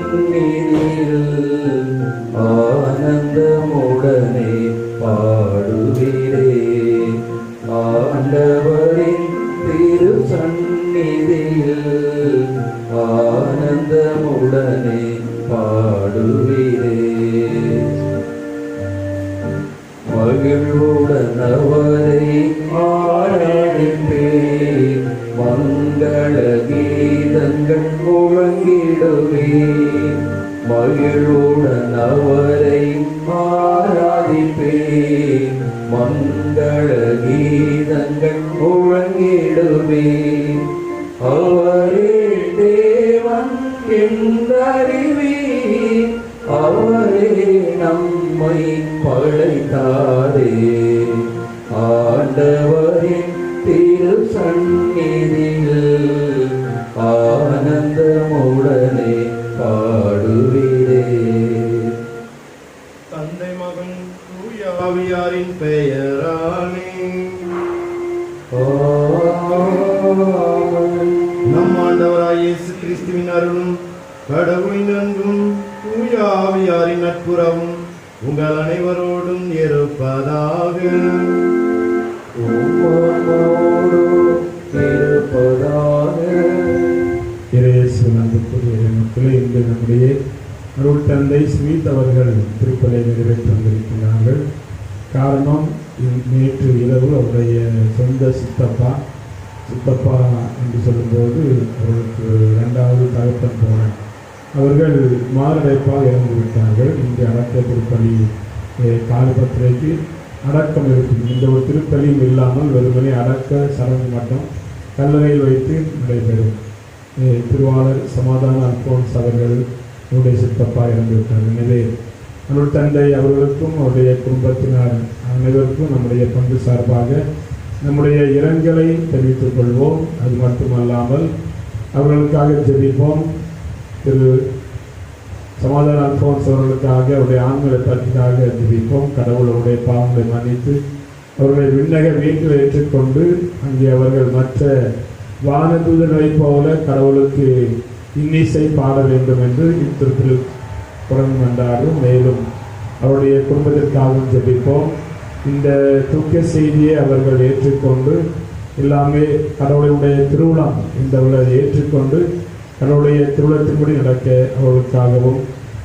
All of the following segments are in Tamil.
சந்நிதியில் ஆனந்தமுடனே பாடுகிறே. ஆண்டவரின் திரு சந்நிதியில் ஆனந்தமுடனே பாடுகிறே. மகிழ்வுடன் அவரை ஆராதிப்பே. மங்கள கீதங்கள் முழங்கிடுவே. மகிழ்வுடன் அவரை ஆராதிப்பே. மங்கள கீதங்கள் முழங்கிடுவே. அவரே தேவன் என்றறிவே. அவரே நம்மை படைத்தாரே. ஆண்டவரின் திரு சந்நிதியில் ஆனந்தமுடனே பாடுவீரே. தந்தை மகன் தூய ஆவியாரின் பெயராலே நம் ஆண்டவராய் இயேசு கிறிஸ்துவின் அருளும் கடவுளின் அன்பும் தூய ஆவியாரின் நட்புறவும் உங்கள் அனைவரோடும் இருப்பதாக. இன்று நம்முடைய அருள் தந்தை ஸ்மித் அவர்கள் திருப்பலை நிறைவேற்றி வந்திருக்கிறார்கள். காரணம், நேற்று இரவு அவருடைய சொந்த சித்தப்பா என்று சொல்லும்போது அவருக்கு 2வது தகப்பன் போன அவர்கள் மாரடைப்பாக இறந்துவிட்டார்கள். இன்று அடக்க திருப்பலி காலபத்திரைக்கு அடக்கம் இருக்கும். இந்த ஒரு திருப்பலியும் இல்லாமல் வெறுமனே அடக்க சடங்கு மட்டும் கல்லறையில் வைத்து நடைபெறும். திருவாளர் சமாதான அல்போன்ஸ் அவர்களுடைய சித்தப்பா இறந்துவிட்டார். எனவே அருள் தந்தை அவர்களுக்கும் அவருடைய குடும்பத்தினர் அனைவருக்கும் நம்முடைய பங்கு சார்பாக நம்முடைய இரங்கலை தெரிவித்துக் கொள்வோம். அது மட்டுமல்லாமல் அவர்களுக்காக ஜெபிப்போம். திரு சமாதான அல்போன்ஸ் அவர்களுக்காக அவருடைய ஆண்களை பற்றிக்காக ஜெபிப்போம். கடவுள் அவருடைய பாவங்களை மன்னித்து அவர்களை விண்ணக வீட்டில் ஏற்றுக்கொண்டு அங்கே அவர்கள் மற்ற வானதூதர்களைப் போல கடவுளுக்கு இன்னிசை பாட வேண்டும் என்று இத்திருப்பில் புறம் வந்தாலும். மேலும் அவருடைய குடும்பத்திற்காகவும் ஜெபிப்போம். இந்த துக்க செய்தியை அவர்கள் ஏற்றுக்கொண்டு எல்லாமே கடவுளுடைய திருவிழம் இந்த ஏற்றுக்கொண்டு கடவுளுடைய திருவிழத்தின்படி நடக்க அவர்களுக்காகவும்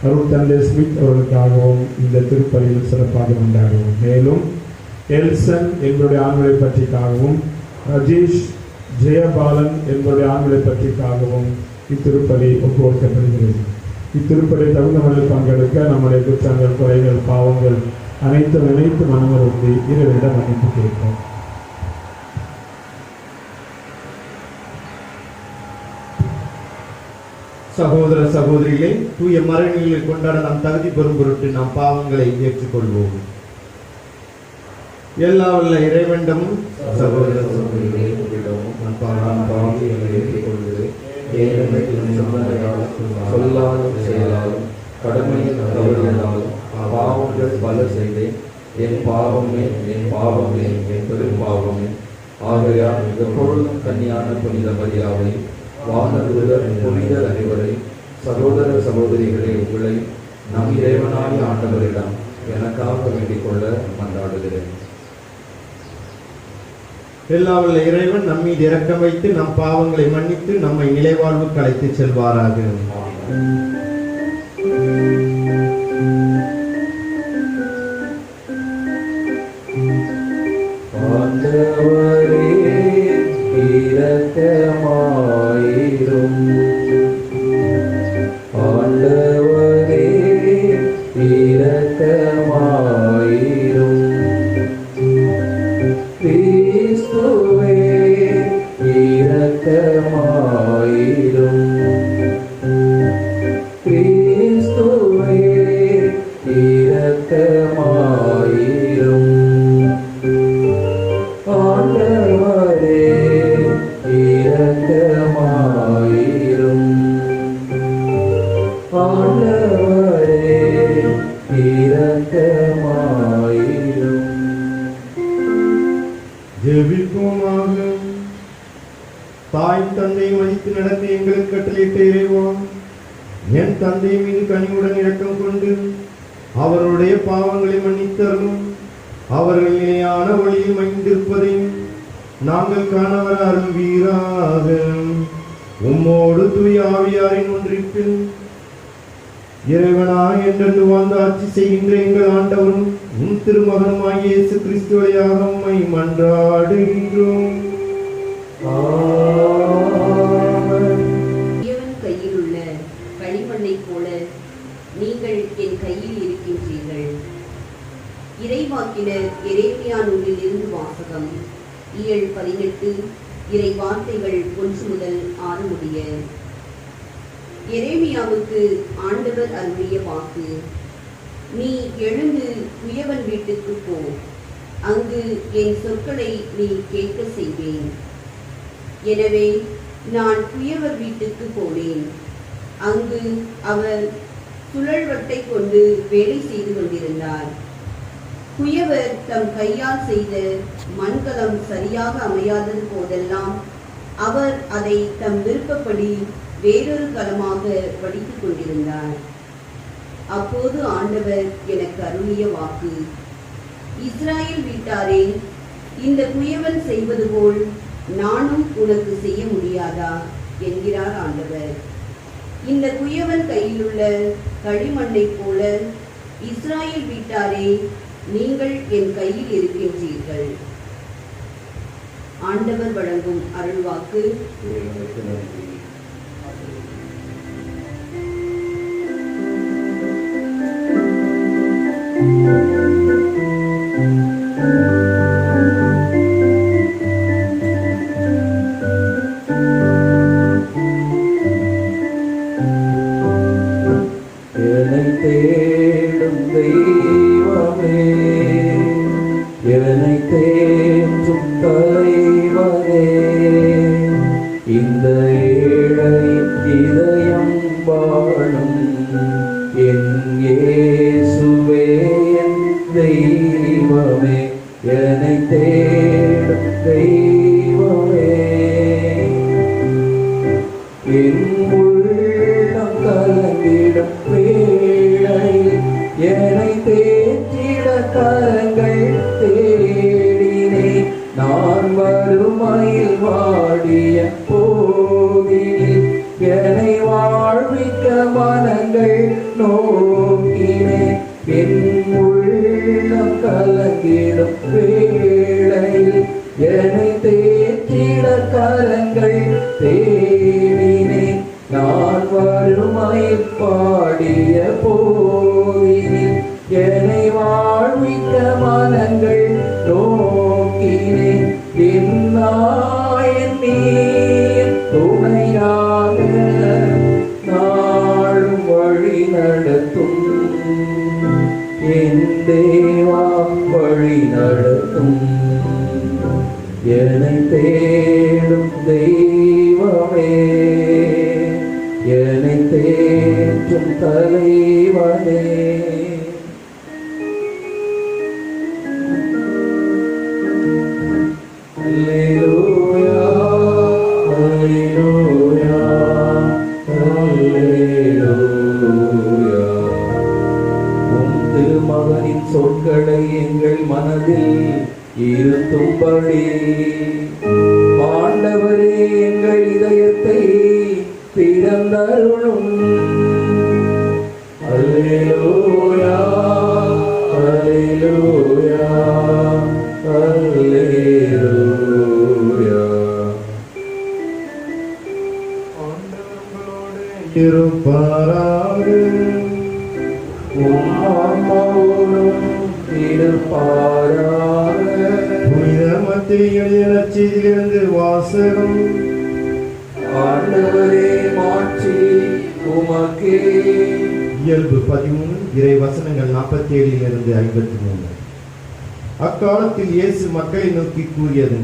அருள் தந்தை ஸ்மித் அவர்களுக்காகவும் இந்த திருப்பலியில் சிறப்பாக கொண்டாடுவோம். மேலும் எல்சன் எங்களுடைய ஆண்களை பற்றிக்காகவும் ரஜேஷ் ஜெயபாலன் என்பவருடைய ஆண்களை பற்றிக்காகவும் இத்திருப்பலி ஒப்புக்கொடுக்கப்படுகிறது. இத்திருப்பலி தகுந்தவர்கள் பங்கெடுக்க நம்முடைய குற்றங்கள், குறைகள், பாவங்கள் அனைத்தும் நினைத்து மனமருந்தி இறைவனிடம் மன்னிப்பு கேட்போம். சகோதர சகோதரிகளை தூய மறைநிலையில் கொண்டாட நாம் தகுதி பெறும் பொருட்டு நாம் பாவங்களை ஏற்றுக்கொள்வோம். எல்லா வல்ல இறைவனிடமும் சகோதர சகோதரிகளை சொல்லாலும் செயலாலும் கடமையில் தவறினாலும் பாவங்கள் பல செய்தேன். என் பாவமே என் பாவமே என் பெரும் பாவமே. ஆகையால் எப்பொழுதும் கன்னியான புனித மரியாதை, வானதூதர் புனிதர் அனைவரை, சகோதர சகோதரிகளை உங்களை நம் இறைவனாகிய ஆண்டவரிடம் எனக்காக வேண்டிக் கொள்ள மன்றாடுகிறேன். எல்லாவல்ல இறைவன் நம்மீது இரக்கம் வைத்து நம் பாவங்களை மன்னித்து நம்மை நிலைவாழ்வுக்கு அழைத்து செல்வாராக. ஆண்டவரே இரக்கமாயிரும். ஆண்டவரே இரக்கமாயிரும். கிறிஸ்துவே இரக்கமாயிரும். கிறிஸ்துவே இரக்கமாயிரும். ஆண்டவரே இரக்கமாயிரும். ஆண்டவரே இரக்கமாயிரும். ஜெபிப்போமாக. தாய் தந்தை மதித்து நடத்தி எங்களுக்கு கட்டளையிட்ட இறைவா, என் தந்தை மீது கனிவுடன் இரக்கம் கொண்டு அவருடைய பாவங்களை மன்னித்தருளும். அவர்கள் நிலையான வழியில் மகிழ்ந்திருப்பதையும் நாங்கள் காணவர அருள்வீராக. உம்மோடு தூய ஆவியாரின் ஒன்றிப்பில் இறைவனாய் என்றென்று வாழ்ந்து ஆட்சி செய்கின்ற எங்கள் ஆண்டவரும் உம் திருமகனுமாகிய இயேசு கிறிஸ்து வழியாக உம்மை மன்றாடுகின்றோம். இறைவன் கையில் உள்ள களிமண்ணைப் போல நீங்கள் என் கையில் இருக்கின்றீர்கள். இறைவாக்கினர் எரேமியா நூலில் இருந்து வாசகம். இயல் 18 இறை வார்த்தைகள் 1 முதல் 6 முடிய. எரேமியாவுக்கு ஆண்டவர் அருளிய வாக்கு. நீ எழுந்து குயவன் வீட்டுக்கு போ, அங்கு என் சொற்களை நீ கேட்க செய்வேன். எனவே நான் குயவர் வீட்டுக்கு போனேன். அங்கு அவர் சுழல்வட்டை கொண்டு வேலை செய்து கொண்டிருந்தார். குயவர் தம் கையால் செய்த மண்கலம் சரியாக அமையாதது போதெல்லாம் அவர் அதை தம் விருப்பப்படி வேறொரு கலமாக வடித்துக் கொண்டிருந்தார். அப்போது ஆண்டவர் எனக்கு அருளிய வாக்கு. இஸ்ராயேல் வீட்டாரே, இந்த குயவன் செய்வது போல் நானும் உனக்கு செய்ய முடியாதா என்கிறார் ஆண்டவர். இந்த குயவன் கையிலுள்ள களிமண்ணைப் போல இஸ்ராயேல் வீட்டாரே, நீங்கள் என் கையில் இருக்கின்றீர்கள். ஆண்டவர் வழங்கும் அருள்வாக்கு. என்னை தேடும் தெய்வமே, என்னை தேற்றும் தலைவனே, இந்த ஏழை இதயம் வாழும் என் இயேசுவே, என் தெய்வமே, என்னை தேடும் தெய்வமே. என் உள்ளம் கலங்கிடும் வேளையில் என்னை தேற்றிட கரங்கள் தேடினே. நான் வறுமையில் வாடிய போதில் என்னை வாழ்விக்க மனங்கள் நோக்கினே. என் உள்ளம் கலங்கிடும் வேளையில் என்னை தேற்றிட கரங்கள் தேடினே. நான் வறுமையில் பாடிய போதில் என்னை வாழ்விக்க மனங்கள் நோக்கினே. என் நாயன் நீர் துணையாக நாளும் வழி நடத்தும். என் தேவா வழி நடத்தும். என்னை தேடும் தெய்வமே, என்னை தேற்றும் தலைவனே. அல்லேலூயா, அல்லேலூயா, அல்லேலூயா. உம் திருமகனின் சொற்களை எங்கள் மனதில் இருத்தும்படி ஆண்டவரே எங்கள் இதயத்தை திறந்தருளும். அல்லேலூயா, அல்லேலூயா, அல்லேலூயா. இருப்பாராக. உம் ஆன்மாவோடும் இருப்பாராக. புனித மத்தேயு எழுதிய நற்செய்தியிலிருந்து வாசகம். ஆண்டவரே மாட்சி உமக்கே. இயல்பு 13 இறை வசனங்கள் 47 53. அக்காலத்தில் இயேசு மக்களை நோக்கி கூறியது,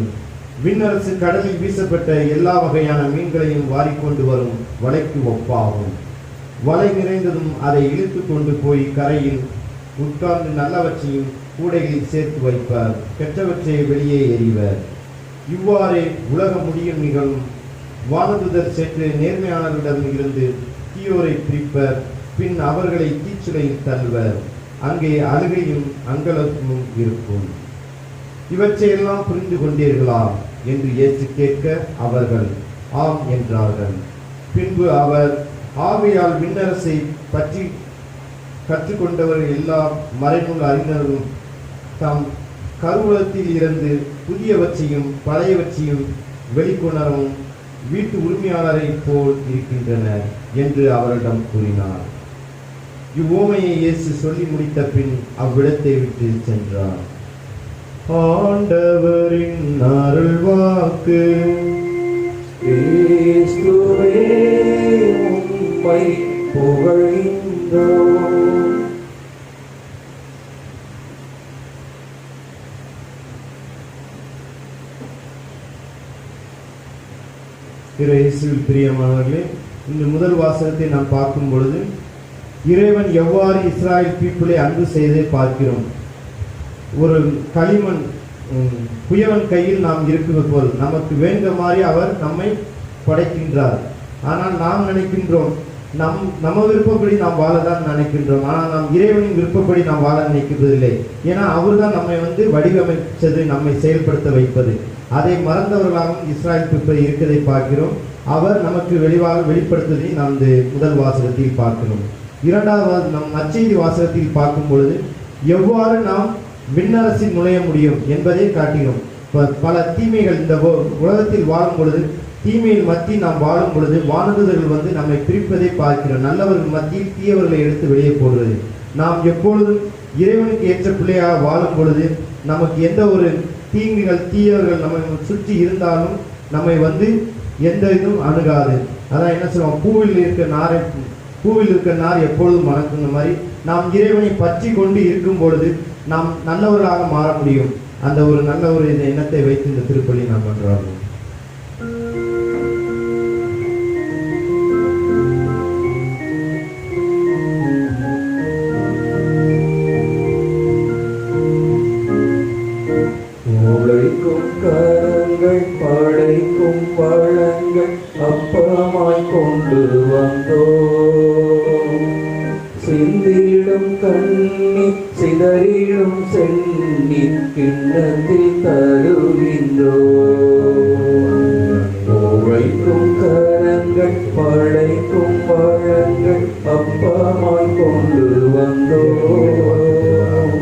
விண்ணரசு கடலில் வீசப்பட்ட எல்லா வகையான மீன்களையும் வாரிக்கொண்டு வரும் வலைக்கு ஒப்பாகும். வலை நிறைந்ததும் அதை இழுத்து கொண்டு போய் கரையில் உட்கார்ந்து நல்லவற்றையும் கூடைகளில் சேர்த்து வைப்பார், கெட்டவற்றை வெளியே எறிவர். இவ்வாறே உலக முடியும் நிகழும். வானதுதர் சென்று நேர்மையாளர்களிடம் இருந்து தீயோரை பிரிப்பர், பின் அவர்களை தீச்சுளையில் தள்ளுவர். அங்கே அழுகையும் அங்கலமும் இருக்கும். இவற்றையெல்லாம் புரிந்து கொண்டீர்களா என்று இயேசு கேட்க அவர்கள் ஆம் என்றார்கள். பின்பு அவர், ஆவியால் விண்ணரசை பற்றி கற்றுக்கொண்டவர் எல்லா மறைநூல் அறிஞரும் தாம் கருவூலத்தில் இருந்து புதியவற்றையும் பழையவற்றையும் வெளிக்கொணரவும் வீட்டு உரிமையாளரை போல் இருக்கின்றனர் என்று அவரிடம் கூறினார். இவ்வுவமையை இயேசு சொல்லி முடித்த பின் அவ்விடத்தை விட்டு சென்றார். ஆண்டவரின் அருள்வாக்கு. கிறிஸ்துவே உம்மை புகழ்கின்றோம். இயேசுவில் பிரியமானவர்களே, இந்த முதல் வாசகத்தை நாம் பார்க்கும் பொழுது இறைவன் எவ்வாறு இஸ்ராயல் பீப்புளை அன்பு செய்ததை பார்க்கிறோம். ஒரு களிமண் குயவன் கையில் நாம் இருப்பது போல் நமக்கு வேண்ட மாதிரி அவர் நம்மை படைக்கின்றார். ஆனால் நாம் நினைக்கின்றோம் நம்ம விருப்பப்படி நாம் வாழதான் நினைக்கின்றோம். ஆனால் நாம் இறைவனின் விருப்பப்படி நாம் வாழ நினைக்கிறதில்லை. ஏன்னா அவர் தான் நம்மை வடிவமைச்சது, நம்மை செயல்படுத்த வைப்பது. அதை மறந்தவர்களாகவும் இஸ்ராயல் பீப்புள் இருக்கிறதை பார்க்கிறோம். அவர் நமக்கு வெளிப்படுத்துவதை நாம் இந்த முதல் வாசகத்தில் பார்க்கிறோம். இரண்டாவது நம் நற்செய்தி வாசகத்தில் பார்க்கும் பொழுது எவ்வாறு நாம் விண்ணரசில் நுழைய முடியும் என்பதை காட்டுகிறோம். பல தீமைகள் இந்த உலகத்தில் வாழும் பொழுது, தீமையின் மத்தியில் நாம் வாழும் பொழுது வானதூதர்கள் நம்மை பிரிப்பதை பார்க்கிறோம். நல்லவர்கள் மத்தியில் தீயவர்களை எடுத்து வெளியே போடுவது. நாம் எப்பொழுதும் இறைவனுக்கு ஏற்ற பிள்ளையாக வாழும் பொழுது நமக்கு எந்த ஒரு தீங்குகள் தீயவர்கள் நம்மை சுற்றி இருந்தாலும் நம்மை எந்த இதுவும் அணுகாது. அதான் என்ன சொல்லுவோம், பூவில் இருக்க நார் எப்பொழுதும் மணக்குங்க மாதிரி நாம் இறைவனை பற்றி கொண்டு இருக்கும் பொழுது நாம் நல்லவர்களாக மாற முடியும். அந்த ஒரு நல்ல ஒரு எண்ணத்தை வைத்து இந்த திருப்பலி நாம் பண்றோம். கரங்கள் படைக்கும் பழங்கள் அப்பமாய் கொண்டு வந்தோம். சிந்திடும் கண்ணி சிதறிடும் சென்னி கிண்ணத்தில் தருகின்றோம். உழைக்கும் கரங்கள் படைக்கும் பழங்கள் அப்பமாய் கொண்டு வந்தோம்.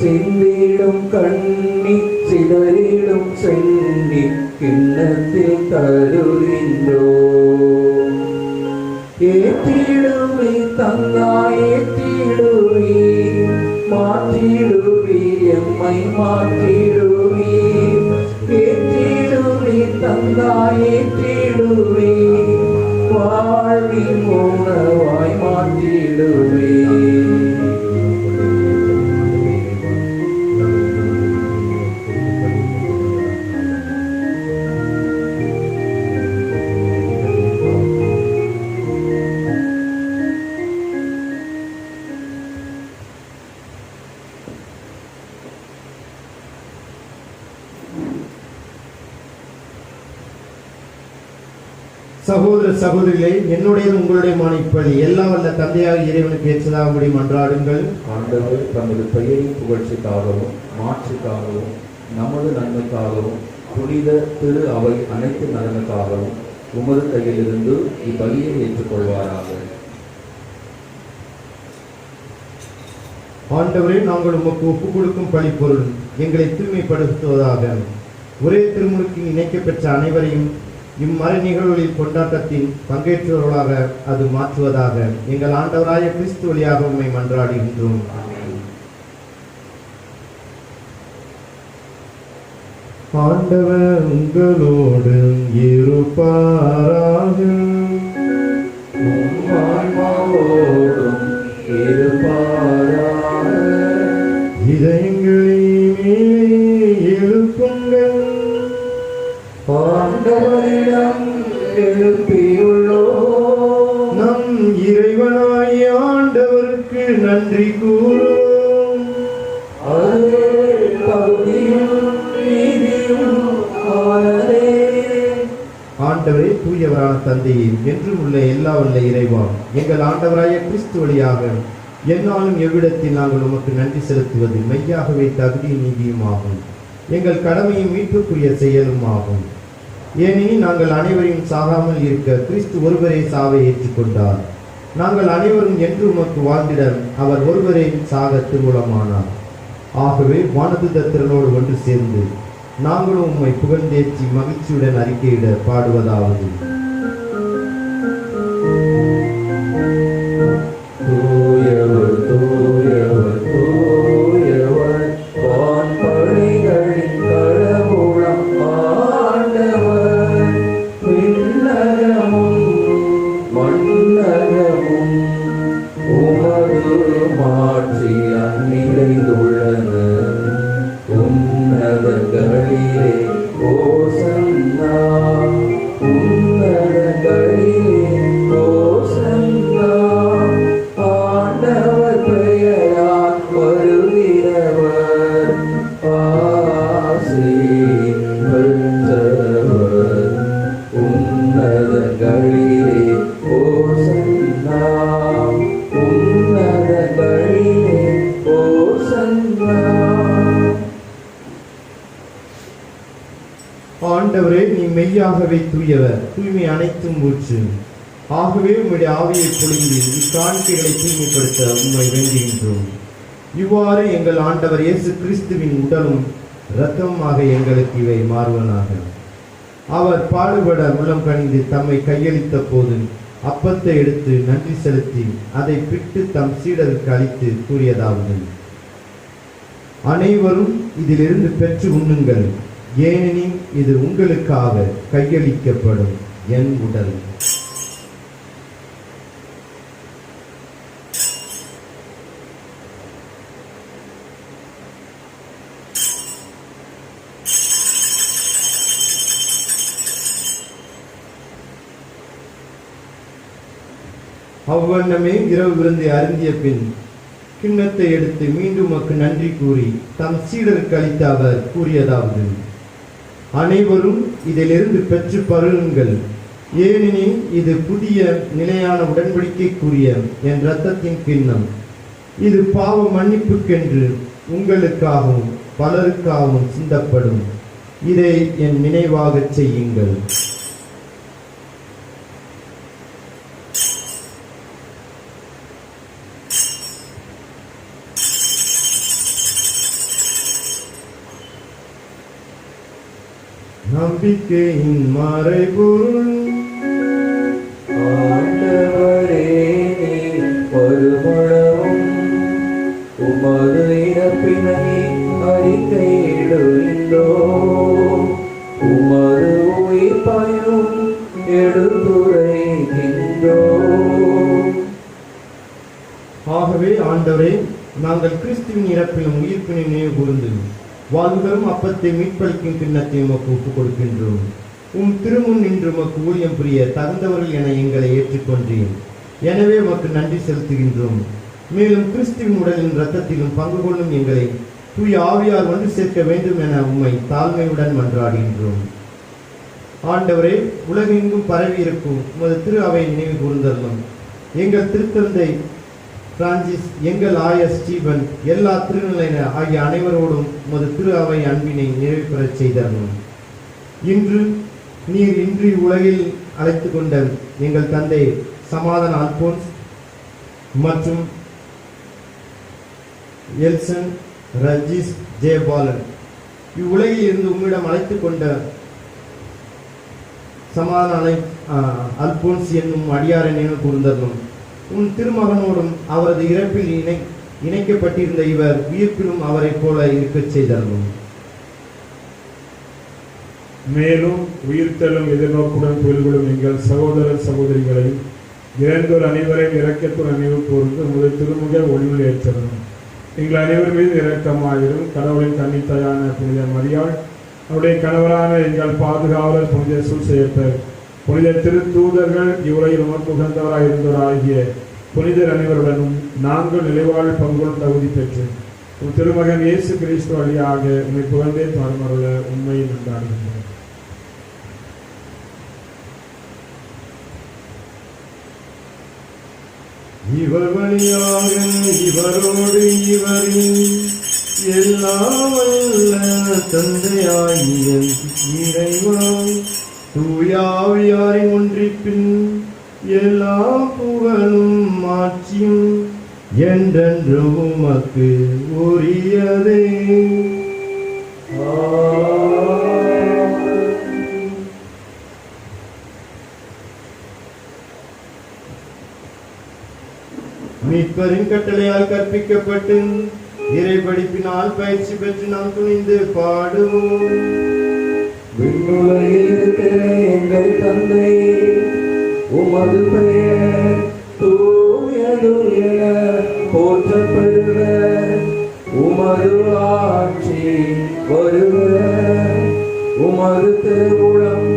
சிந்திடும் கண்ணி சிதறிடும் சென்னி கிண்ணத்தில் தருகின்றோம். ஏற்றிடுவி தந்தாய் ஏற்றிடுவி, மாற்றிடுவி எம்மை மாற்றிடுவி. ஏற்றிடுவி தந்தாய் ஏற்றிடுவி, வாழ்வின் உணவாய் மாற்றிடுவி. சகோதர சகோதரிகளே, என்னுடையது உங்களுடையமான இப்படி எல்லாம் வல்ல தந்தையாக இறைவனுக்கு ஏற்றதாகும்படி மன்றாடுங்கள். ஆண்டவர் தமது பெயரின் புகழ்ச்சிக்காகவும் மாற்றுக்காகவும் நமது நன்மைக்காகவும் புனித திரு அவை அனைத்து நலனுக்காகவும் உமது கையிலிருந்து இப்பலியை ஏற்றுக்கொள்வாராக. ஆண்டவரே, நாங்கள் உமக்கு ஒப்புக் கொடுக்கும் பழிப்பொருள் எங்களை தூய்மைப்படுத்துவதாக. ஒரே திருமுழுக்கில் இணைக்கப்பெற்ற அனைவரையும் இம்மறை நிகழ்வுகளில் கொண்டாட்டத்தின் பங்கேற்றவர்களாக அது மாற்றுவதாக. எங்கள் ஆண்டவராய கிறிஸ்து வழியாக உம்மை மன்றாடுகின்றோம். ஆண்டவர் உங்களோடு இருப்பாராக. இதயங்களை மேலே எழுப்புங்கள். ஆண்டவரிடம் எழுப்பியுள்ளோம். நம் இறைவனாகிய ஆண்டவருக்கு நன்றி கூறுவோம். அது பகுதியும் நீதியும் ஆனதே. ஆண்டவரே, தூயவரான தந்தையே, என்றும் உள்ள எல்லா வல்ல இறைவா, எங்கள் ஆண்டவராய கிறிஸ்து வழியாக எந்நாளும் எவ்விடத்தில் நாங்கள் உமக்கு நன்றி செலுத்துவது மெய்யாகவே தகுதி நீதியும் ஆகும், எங்கள் கடமையும் மீட்புக்குரிய செயலும் ஆகும். ஏனெனில் நாங்கள் அனைவரையும் சாகாமல் இருக்க கிறிஸ்து ஒருவரே சாவை ஏற்றுக்கொண்டார். நாங்கள் அனைவரும் என்று உமக்கு வாழ்ந்திட அவர் ஒருவரே சாக திருவுளமானார். ஆகவே வானதுதர் திரளோடு ஒன்று சேர்ந்து நாங்களும் உம்மை புகழ்ந்தேற்றி மகிழ்ச்சியுடன் அறிக்கையிட பாடுவதாவது: தூயவர் தூயவர் தூயவர், வான்படைகளின் கடவுளம் ஆண்டவர். விண்ணகமும் மண்ணகமும் உமது மாட்சியால் நிறைந்துள்ளன. உன்னதங்களிலே ஓசன்னா, உன்னதங்களிலே ஓசன்னா. ஆண்டவர் பெயரால் வருகிறவர் ஆசி பெற்றவர். உன்னதங்களிலே ஓசன்னா, உன்னதங்களிலே ஓசன்னா. ஆண்டவரே, நீ மெய்யாகவே தூயவர், தூய்மை அனைத்தும் ஊற்று. ஆகவே உம்முடைய ஆவியை பொழிந்து இக்காணிக்கைகளை தூய்மைப்படுத்த உம்மை வேண்டுகின்றோம். இவ்வாறு எங்கள் ஆண்டவர் இயேசு கிறிஸ்துவின் உடலும் இரத்தமுமாக எங்களுக்கு இவை மாறுவனாக. அவர் பாடுபட உள்ளம் கனிந்து தம்மை கையளித்த போது அப்பத்தை எடுத்து நன்றி செலுத்தி அதை பிட்டு தம் சீடருக்கு அளித்து கூறியதாவது: அனைவரும் இதிலிருந்து பெற்று உண்ணுங்கள், ஏனெனில் இது உங்களுக்காக கையளிக்கப்படும் என் உடல். அவ்வண்ணமே இரவு விருந்தை அருந்திய பின் கிண்ணத்தை எடுத்து மீண்டும் உமக்கு நன்றி கூறி தம் சீடருக்கு அளித்த அவர் கூறியதாவது: அனைவரும் இதிலிருந்து பெற்று பருகுங்கள், ஏனெனில் இது புதிய நிலையான உடன்படிக்கைக்குரிய என் இரத்தத்தின் கிண்ணம். இது பாவ மன்னிப்புக்கென்று உங்களுக்காகவும் பலருக்காகவும் சிந்தப்படும். இதை என் நினைவாகச் செய்யுங்கள். நம்பிக்கையின் மறைபொருள் ஆண்டவரே, நீர் வருமளவும் உமது இறப்பினை அறிக்கையிடுகின்றோம், உமது உயிர்ப்பையும் எடுத்துரைக்கின்றோம். ஆகவே ஆண்டவரே, நாங்கள் கிறிஸ்துவின் இறப்பிலும் உயிர்ப்பினை நினைவு கூர்ந்து வாழ்வரும் அப்பத்தை மீட்பளிக்கும் கிண்ணத்தை உமக்கு ஒப்புக் கொடுக்கின்றோம். உம் திருமுன் நின்று உமக்கு ஊழியம் புரிய தகுந்தவர்கள் என எங்களை ஏற்றுக்கொண்டேன். எனவே உமக்கு நன்றி செலுத்துகின்றோம். மேலும் கிறிஸ்துவின் உடலின் இரத்தத்திலும் பங்கு கொள்ளும் எங்களை தூய ஆவியார் ஒன்று சேர்க்க வேண்டும் என உம்மை தாழ்மையுடன் மன்றாடுகின்றோம். ஆண்டவரே, உலகெங்கும் பரவி இருக்கும் உமது திரு அவை நினைவு கூர்ந்தருளும். எங்கள் திருத்தந்தை பிரான்சிஸ், எங்கள் ஆயர் ஸ்டீபன், எல்லா திருநிலையினர் ஆகிய அனைவரோடும் உமது திரு அவை அன்பினை நிறைவு பெறச் செய்தருளும். நீர் இன்று உலகில் அழைத்து கொண்ட எங்கள் தந்தை சமாதான அல்போன்ஸ் மற்றும் எல்சன் ரஜீஸ் ஜெயபாலன் இவ்வுலகில் இருந்து உம்மிடம் அழைத்து கொண்ட சமாதான அல்போன்ஸ் என்னும் அடியாரை நினைவு கூர்ந்தருளும். உன் திருமகனோடும் அவரது இறப்பில் இணைக்கப்பட்டிருந்த இவர் உயிர்ப்பிலும் அவரை போல இருக்கச் செய்தருளும். மேலும் உயிர்த்தலும் எதிர்நோக்குடன் தொழில்களும் எங்கள் சகோதர சகோதரிகளையும் இறந்தோர் அனைவரையும் இரக்கத்துடன் நினைவு கூர்ந்து உங்கள் திருமுக ஒளிவில் ஏற்றணும். எங்கள் அனைவர் மீது இரக்கமாயிரும். கடவுளின் கன்னித்தாயான புனித மரியாள், அவருடைய கணவரான எங்கள் பாதுகாவலர் புனித சூசேப்பர், புனித திருத்தூதர்கள், இவ்வுலகில் உமக்கு உகந்தவராய் இருந்தோராகிய புனிதர் அனைவருடனும் நாங்கள் நிலைவாழ் பங்குடன் தகுதி பெற்று உன் திருமகன் இயேசு கிறிஸ்து வழியாக உண்மை புகழ்ந்தே மறுமருள உண்மையை நன்றாடுகின்றோம். இவர் வழியாக இவரோடு இவரில் எல்லாம் வல்ல தந்தையாகிய இறைவா, தூயாவியாரின் ஒன்றிப்பின் எல்லா புகழும் ஆட்சியும் என்றென்றும் உமக்கு உரியதே. மீட்பரின் கட்டளையால் கற்பிக்கப்பட்டு இறை படிப்பினால் பயிற்சி பெற்று நாம் துணிந்து பாடுவோம். விண்ணுலகில் இருக்கிற எங்கள் தந்தை, உமது பெயர் தூயது என போற்றப் பெறுக. உமது ஆட்சி வருக. உமது திருவுளம்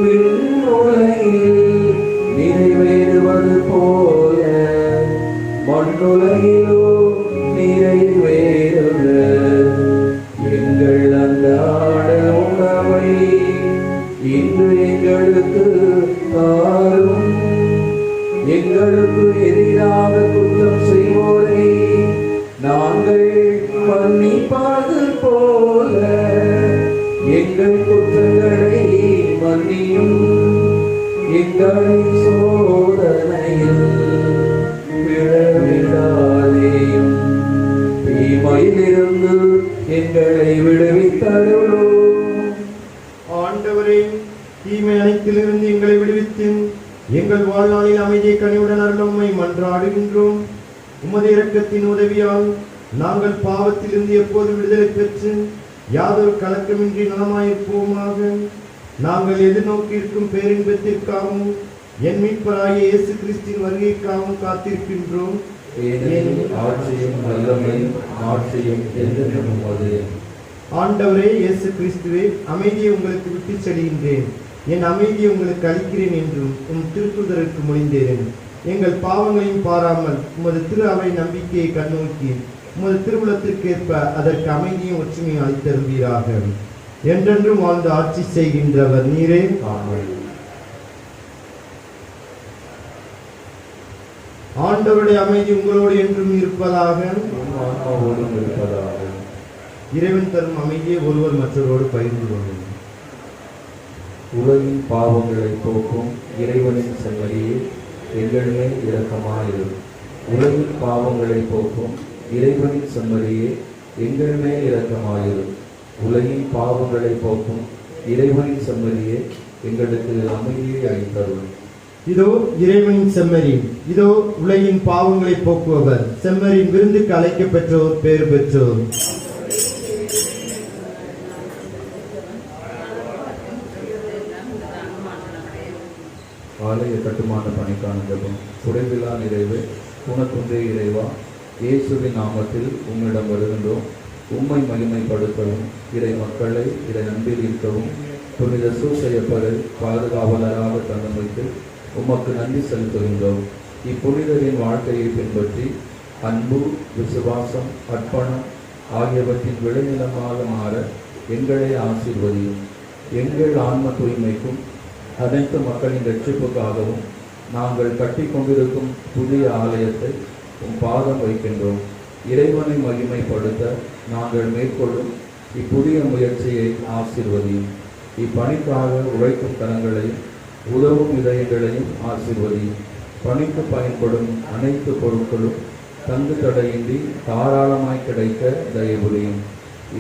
விண்ணுலகில் நிறைவேறுவது போல மண்ணுலகிலும் நிறைவேறுக. எங்கள் அன்றாட உணவை இன்று எங்களுக்கு தாரும். எங்களுக்கு எதிராக குற்றம் செய்வோரை நாங்கள் மன்னிப்பது போல எங்கள் குற்றங்களை மன்னியும். எங்களை சோதனையில் விழவிடாதேயும், தீமையிலிருந்து எங்களை விடுவித்தருளும். ஆண்டவரே, தீமை அனைத்திலிருந்து எங்களை விடுவித்து எங்கள் வாழ்நாளில் அமைதியை கனிவுடன் அருள உம்மை மன்றாடுகின்றோம். உமது இரக்கத்தின் உதவியால் நாங்கள் பாவத்திலிருந்து எப்போது விடுதலை பெற்று யாதொரு கலக்கமின்றி நலமாயிருப்போமாக. நாங்கள் எதிர்நோக்கி இருக்கும் பேரின்பத்திற்காகவும் என் மீட்பராகிய இயேசு கிறிஸ்துவின் வருகைக்காகவும் காத்திருக்கின்றோம். ஏனெனில் ஆட்சியும் வல்லமையும் மாட்சியும் என்றென்றும் உமதே. ஆண்டவரே இயேசு கிறிஸ்துவே, அமைதியை உங்களுக்கு விட்டுச் செல்கின்றேன், என் அமைதியை உங்களுக்கு அளிக்கிறேன் என்றும் உம் திருத்துதருக்கு மொழிந்தேன். எங்கள் பாவங்களையும் பாராமல் உமது திரு அவை நம்பிக்கையை கண்ணோக்கி உமது திருவுளத்திற்கேற்ப அதற்கு அமைதியும் ஒற்றுமையும் அளித்தருவீராக. என்றென்றும் வாழ்ந்து ஆட்சி செய்கின்றவர் நீரே. ஆமென். ஆண்டவருடைய அமைதி உங்களோடு என்றும் இருப்பதாக. உம் ஆன்மாவோடும் இருப்பதாக. இறைவன் தரும் அமைதியை ஒருவர் மற்றவரோடு பகிர்ந்து கொள்ளும். உலகின் பாவங்களை போக்கும் இறைவனின் செம்மறியே எங்கள் மேல் இரக்கமாயிரும். உலகின் பாவங்களை போக்கும் இறைவனின் செம்மறியே எங்கள் மேல் இரக்கமாயிரும். உலகின் பாவங்களை போக்கும் இறைவனின் செம்மறியே எங்களுக்கு அமைதியை அளித்தருளும். இதோ இறைவனின் செம்மறி, இதோ உலகின் பாவங்களை போக்குபவர். செம்மறியின் விருந்துக்கு அழைக்கப் பெற்றோர் பேறு பெற்றோர். ஆலய கட்டுமான பணிக்கான ஜெபம். குறைவில்லா நிறைவே உனக்குண்டே இறைவா, இயேசுவின் நாமத்தில் உம்மிடம் வருகின்றோம். உம்மை மகிமைப்படுத்தவும் இறை மக்களை இறை அன்பில் இருக்கவும் புனித சூசையப்பரை பாதுகாவலராக தந்தமைக்கு உமக்கு நன்றி செலுத்துகின்றோம். இப்புனிதரின் வாழ்க்கையை பின்பற்றி அன்பு, விசுவாசம், அர்ப்பணம் ஆகியவற்றின் விளைநிலமாக மாற எங்களை ஆசீர்வதியும். எங்கள் ஆன்ம தூய்மைக்கும் அனைத்து மக்களின் ரட்சிப்புக்காகவும் நாங்கள் கட்டி கொண்டிருக்கும் புதிய ஆலயத்தை உம் பாதம் வைக்கின்றோம். இறைவனை மகிமைப்படுத்த நாங்கள் மேற்கொள்ளும் இப்புதிய முயற்சியை ஆசீர்வதியும். இப்பணிக்காக உழைக்கும் கரங்களையும் உதவும் இதயங்களையும் ஆசீர்வதியும். பணிக்கு பயன்படும் அனைத்து பொருட்களும் தங்கு தடையின்றி தாராளமாய் கிடைக்க தயவுரியும்.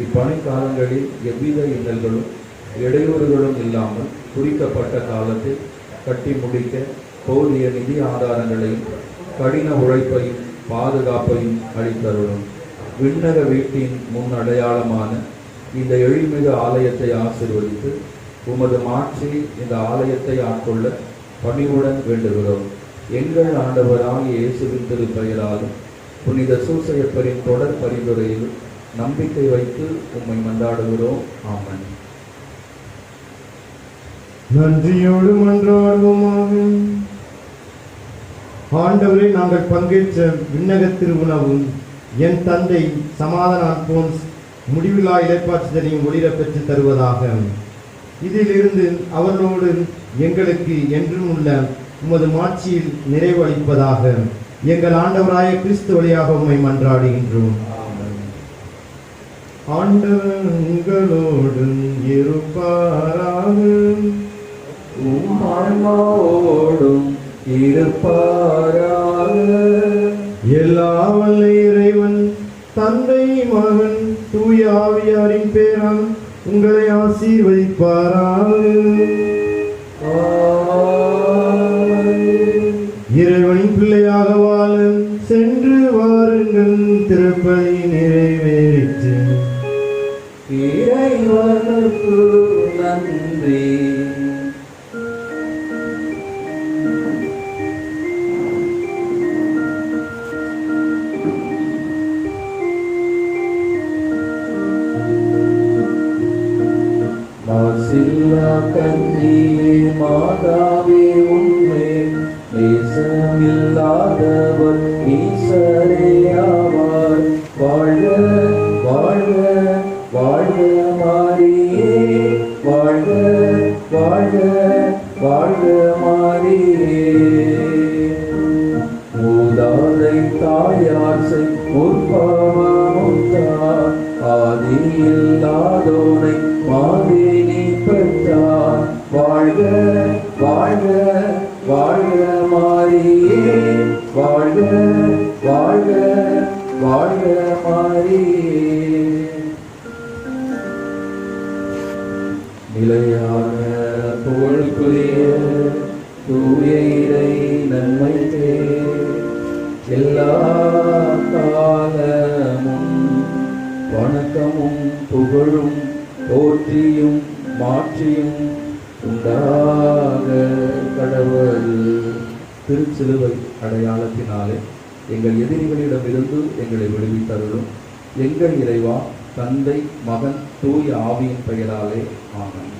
இப்பணிக்காலங்களில் எவ்வித இன்னல்களும் இடையூறுகளும் இல்லாமல் குறிக்கப்பட்ட காலத்தில் கட்டி முடிக்க போதிய நிதி ஆதாரங்களையும் கடின உழைப்பையும் பாதுகாப்பையும் அளித்தருளும். விண்ணக வீட்டின் முன் அடையாளமான இந்த எழில்மிகு ஆலயத்தை ஆசீர்வதித்து உமது மாட்சி இந்த ஆலயத்தை ஆட்கொள்ள பணிவுடன் வேண்டுகிறோம். எங்கள் ஆண்டவராகிய இயேசுவின் திருப்பெயராலும் புனித சூசையப்பரின் தொடர் பரிந்துரையிலும் நம்பிக்கை வைத்து உம்மை மன்றாடுகிறோம். ஆமென். நன்றியோடு மன்றாடுவோமாக. ஆண்டவரே, நாங்கள் பங்கேற்ற விண்ணக திருவுணவும் என் தந்தை சமாதான அல்போன்ஸ் முடிவில்லா இலைப்பாற்றுதலையும் ஒளிர பெற்று தருவதாக. இதிலிருந்து அவர்களோடு எங்களுக்கு என்றும் உள்ள உமது மாட்சியில் நிறைவு அளிப்பதாக. எங்கள் ஆண்டவராய கிறிஸ்து வழியாக உம்மை மன்றாடுகின்றோம். ஆமென். ஆண்டவர் உங்களோடு இருப்பாராக. உம் ஆன்மாவோடும் இருப்பாராக. எல்லாம் வல்ல இறைவன் தந்தை மகன் தூய ஆவியாரின் பேரால் உங்களை ஆசீர்வதிப்பாராக. ஆமென். இறைவனின் பிள்ளையாக வாழ சென்று வாருங்கள். திருப்பலி நிறைவேறிற்று. இறைவனுக்கு நன்றி. மாசில்லா கன்னியே மாதாவே உண்மை நேசமில்லாதவர் ஈசரேயாவார். வாழ்க வாழ்க வாழ்க மாரியே, வாழ்க வாழ்க வாழ்க மாரியே. மூதாதை தாயார் செய் முற்பவமுத்தார். ஆதி இல்லாதோனை மாதினி பெற்றார். வாழ்க வாழ்க வாழ்க மாரியே, வாழ்க வாழ்க வாழ்க மாரியே. நிலையான புகழுக்குரிய தூய இறை நன்மைக்கே எல்லா காலமும் வணக்கமும் புகழும் போற்றியும் மாற்றியும் உண்டாக கடவுள். திருச்சிலுவை அடையாளத்தினாலே எங்கள் எதிரிகளிடமிருந்து எங்களை விடுவித்தருளும். எங்கள் இறைவா, தந்தை மகன் தூய ஆவியின் பெயராலே ஆமென்.